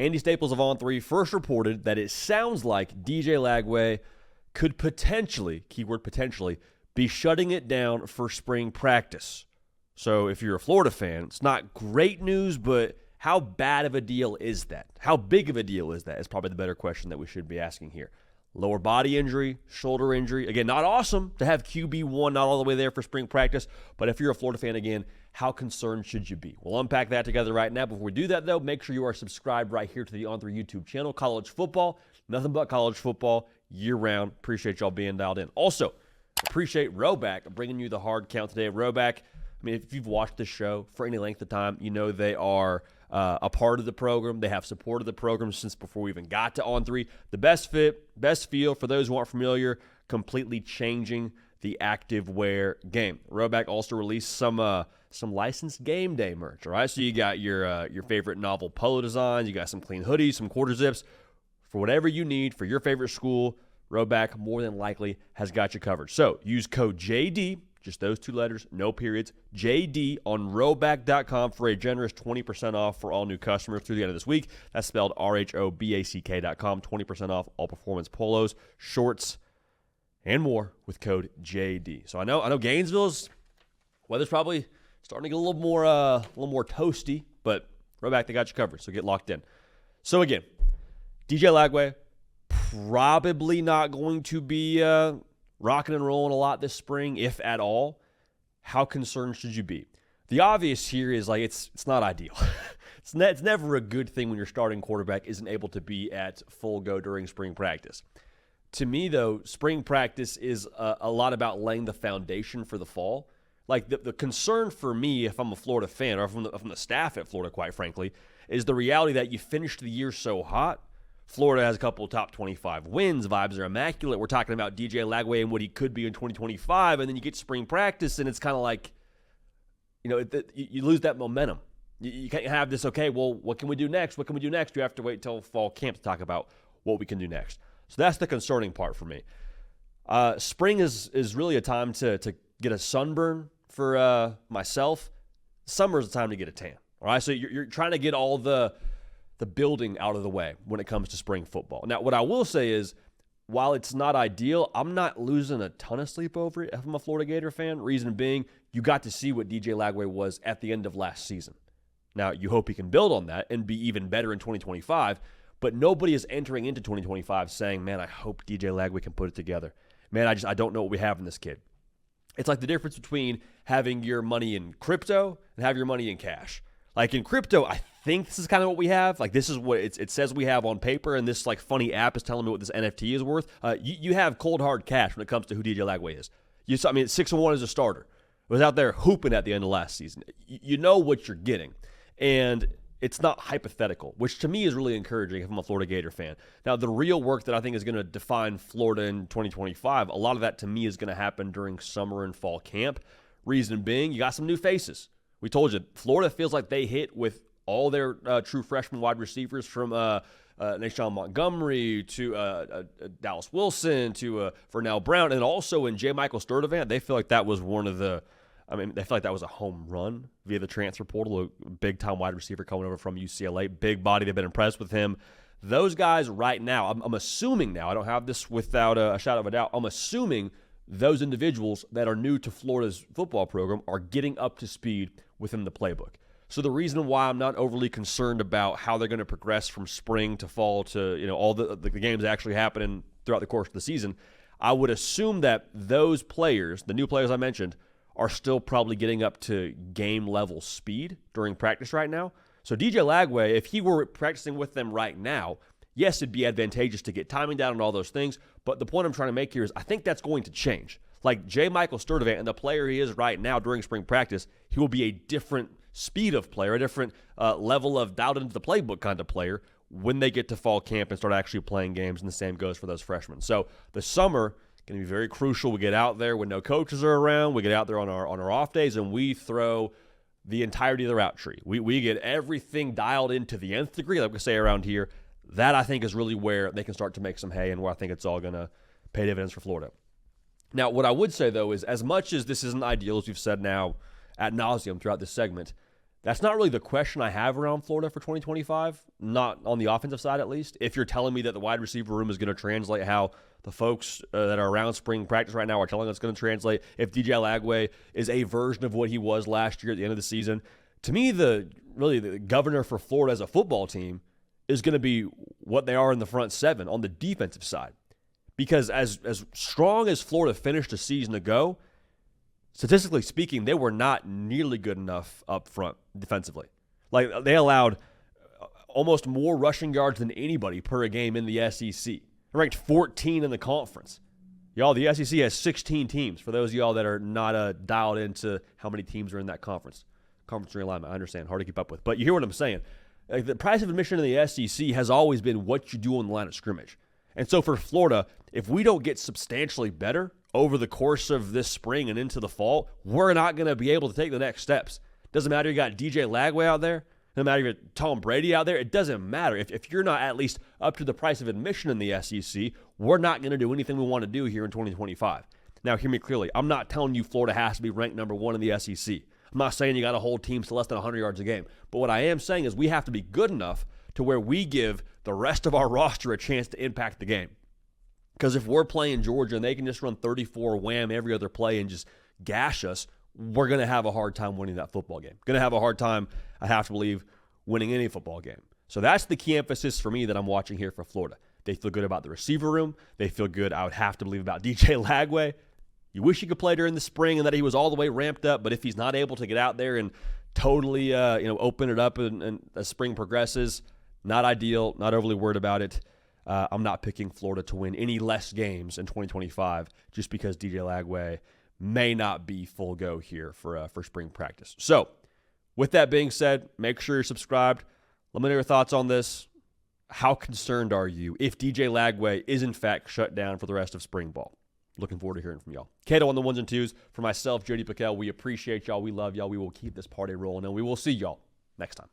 Andy Staples of On3 first reported that it sounds like DJ Lagway could potentially, keyword potentially, be shutting it down for spring practice. So if you're a Florida fan, it's not great news, but how bad of a deal is that? How big of a deal is that? Is probably the better question that we should be asking here. Lower body injury, shoulder injury. Again, not awesome to have QB1 not all the way there for spring practice, but if you're a Florida fan, again, how concerned should you be? We'll unpack that together right now. Before we do that, though, make sure you are subscribed right here to the On3 YouTube channel. College football, nothing but college football year-round. Appreciate y'all being dialed in. Also, appreciate Roback bringing you the hard count today. Roback, I mean, if you've watched this show for any length of time, you know they are a part of the program. They have supported the program since before we even got to On3. The best fit, best feel, for those who aren't familiar, completely changing the active wear game. Roback also released some licensed game day merch, all right? So you got your favorite novel polo designs. You got some clean hoodies, some quarter zips. For whatever you need for your favorite school, Roback more than likely has got you covered. So use code JD, just those two letters, no periods, JD on Roback.com for a generous 20% off for all new customers through the end of this week. That's spelled RHOBACK.com, 20% off all performance polos, shorts, and more with code JD. So I know Gainesville's weather's probably starting to get a little more toasty, but Roback, they got you covered, so get locked in. So again, DJ Lagway probably not going to be rocking and rolling a lot this spring, if at all. How concerned should you be? The obvious here is like it's not ideal. It's never a good thing when your starting quarterback isn't able to be at full go during spring practice. To me, though, spring practice is a lot about laying the foundation for the fall. Like the concern for me, if I'm a Florida fan, or from the staff at Florida, quite frankly, is the reality that you finished the year so hot. Florida has a couple of top 25 wins. Vibes are immaculate. We're talking about DJ Lagway and what he could be in 2025, and then you get spring practice, and it's kind of like, you lose that momentum. You can't have this, okay, well, what can we do next? What can we do next? You have to wait till fall camp to talk about what we can do next. So that's the concerning part for me. Spring is really a time to get a sunburn for myself. Summer is a time to get a tan. All right, so you're trying to get all the building out of the way when it comes to spring football. Now, what I will say is, while it's not ideal, I'm not losing a ton of sleep over it if I'm a Florida Gator fan. Reason being, you got to see what DJ Lagway was at the end of last season. Now, you hope he can build on that and be even better in 2025, but nobody is entering into 2025 saying, man, I hope DJ Lagway can put it together. Man, I don't know what we have in this kid. It's like the difference between having your money in crypto and have your money in cash. Like in crypto, I think this is kind of what we have. Like this is what it says we have on paper, and this like funny app is telling me what this NFT is worth. You have cold hard cash when it comes to who DJ Lagway is. 6-1 as a starter. Was out there hooping at the end of last season. You know what you're getting, and it's not hypothetical, which to me is really encouraging if I'm a Florida Gator fan. Now, the real work that I think is going to define Florida in 2025, a lot of that to me is going to happen during summer and fall camp. Reason being, you got some new faces. We told you, Florida feels like they hit with all their true freshman wide receivers from Nashawn Montgomery to Dallas Wilson to Vernell Brown, and also in J. Michael Sturdivant. They feel like that was they feel like that was a home run via the transfer portal, a big-time wide receiver coming over from UCLA. Big body. They've been impressed with him. Those guys right now, I'm assuming now, I don't have this without a shadow of a doubt, I'm assuming those individuals that are new to Florida's football program are getting up to speed within the playbook. So the reason why I'm not overly concerned about how they're going to progress from spring to fall to all the games actually happening throughout the course of the season, I would assume that those players, the new players I mentioned, are still probably getting up to game level speed during practice right now. So DJ Lagway, if he were practicing with them right now, yes, it'd be advantageous to get timing down and all those things, but the point I'm trying to make here is I think that's going to change. Like J. Michael Sturdivant and the player he is right now during spring practice, he will be a different speed of player, a different level of dialed into the playbook kind of player when they get to fall camp and start actually playing games, and the same goes for those freshmen. So the summer going to be very crucial. We get out there when no coaches are around. We get out there on our off days, and we throw the entirety of the route tree. We get everything dialed into the nth degree, like we say around here. That, I think, is really where they can start to make some hay and where I think it's all going to pay dividends for Florida. Now, what I would say, though, is as much as this isn't ideal, as we've said now ad nauseum throughout this segment, That's not really the question I have around Florida for 2025, not on the offensive side at least. If you're telling me that the wide receiver room is going to translate how the folks that are around spring practice right now are telling us it's going to translate, if DJ Lagway is a version of what he was last year at the end of the season, to me, the governor for Florida as a football team is going to be what they are in the front seven on the defensive side. Because as strong as Florida finished a season ago, statistically speaking, they were not nearly good enough up front defensively. Like, they allowed almost more rushing yards than anybody per a game in the SEC. They're ranked 14 in the conference. Y'all, the SEC has 16 teams. For those of y'all that are not dialed into how many teams are in that conference. Conference realignment, I understand, hard to keep up with. But you hear what I'm saying. Like, the price of admission in the SEC has always been what you do on the line of scrimmage. And so for Florida, if we don't get substantially better over the course of this spring and into the fall, we're not going to be able to take the next steps. Doesn't matter you got DJ Lagway out there. Doesn't matter you got Tom Brady out there. It doesn't matter. If you're not at least up to the price of admission in the SEC, we're not going to do anything we want to do here in 2025. Now, hear me clearly. I'm not telling you Florida has to be ranked number one in the SEC. I'm not saying you got to hold teams to less than 100 yards a game. But what I am saying is we have to be good enough to where we give the rest of our roster a chance to impact the game. Because if we're playing Georgia and they can just run 34 wham every other play and just gash us, we're going to have a hard time winning that football game. Going to have a hard time, I have to believe, winning any football game. So that's the key emphasis for me that I'm watching here for Florida. They feel good about the receiver room. They feel good, I would have to believe, about DJ Lagway. You wish he could play during the spring and that he was all the way ramped up, but if he's not able to get out there and totally open it up and as spring progresses, not ideal, not overly worried about it. I'm not picking Florida to win any less games in 2025 just because DJ Lagway may not be full go here for spring practice. So, with that being said, make sure you're subscribed. Let me know your thoughts on this. How concerned are you if DJ Lagway is in fact shut down for the rest of spring ball? Looking forward to hearing from y'all. Cato on the ones and twos. For myself, Jody PicKell, we appreciate y'all. We love y'all. We will keep this party rolling, and we will see y'all next time.